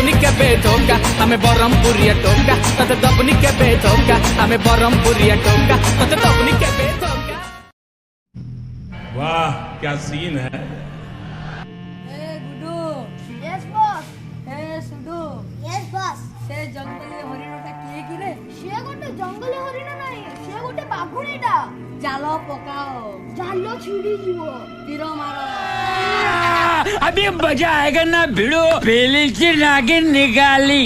दबनी के बेधोका हमें बरमपुरिया टोका तते दबनी के बेधोका हमें बरमपुरिया टोका तते दबनी के बेधोका। वाह क्या सीन है। Guddu yes boss Sudu yes boss से जंगली हरिणटा किए कि रे से गोटे जंगली हरिण नाही से गोटे बाघुणीटा जाल पकाओ जाल छिड़ी जीवो तीर मारो अभी मजा आएगा ना भिड़ो पहली सी नागिन निकाली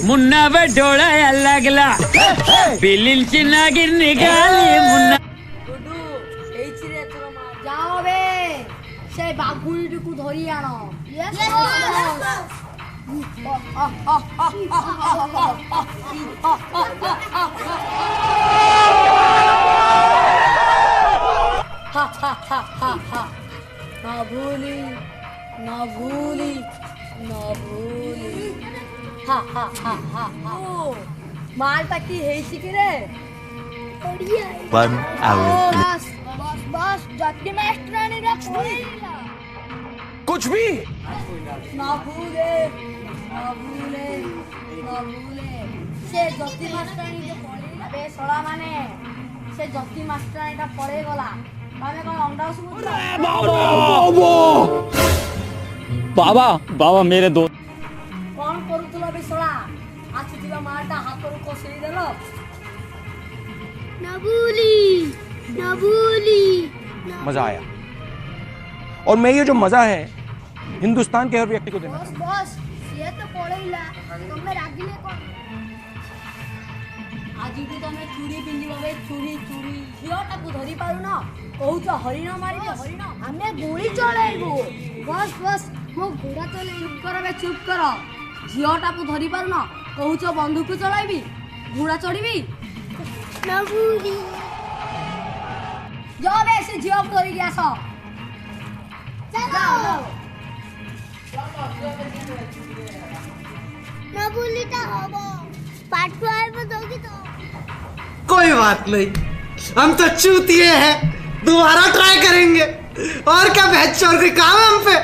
मुन्ना पे डोला लगला पहली सी नागिन निकाली मुन्ना गुड्डू এই চিরে তোর মা जाओ बे से বাঘুড়িটুকু ধরি আনো यस बॉस না ভুলি না ভুলি না ভুলি মালটা কি হেইছি কি রে बढ़िया 1 hour बॉस बॉस बॉस जत्ती मास्टरानी रे पळेला कुछ भी না ভুলে না ভুলে না ভুলে সে জ্যোতি মাস্টারানীকে পড়েইলা বে সলা মানে সে জ্যোতি মাস্টারানীটা পড়ে গলা মানে কোন অংডা শুনছ बाबा बाबा मेरे दो কোন করুতলা বে সলা আছিবা মালটা হাতর কষেই দিল ना भूली मजा आया और मैं ये जो मजा है हिंदुस्तान के हर व्यक्ति को देना बॉस बॉस ये तो पळेला तुम्हें रागिले कोन আজিକୁ ତମେ ଚୁଡ଼ି ପିନ୍ଧିବ ବେ ଚୁଡ଼ି ଚୁଡ଼ି ଝିଅଟାକୁ ଧରି ପାରୁନ କହୁଛ ହରିଣ ମାରିବେ ହରିଣ ଆମେ ଗୁଳି ଚଳେଇବୁ ବସ୍ ବସ୍ ମୋ ଘୋଡ଼ା ଚଲେଇ ଚୁପ୍ କର ବେ ଚୁପ୍ କର ଝିଅଟାକୁ ଧରି ପାରୁନ କହୁଛ ବନ୍ଧୁକ ଚଳାଇବି ଘୋଡ଼ା ଚଢ଼ିବି ना भूली ଯାଅ ବେ ସେ ଝିଅକୁ ଧରିକି ଆସ चलो ना भूली ता हबो पाटवार में दोगी तो कोई बात नहीं हम तो चूतिए हैं दोबारा ट्राई करेंगे और क्या बहस चोर कोई काम है हम पे।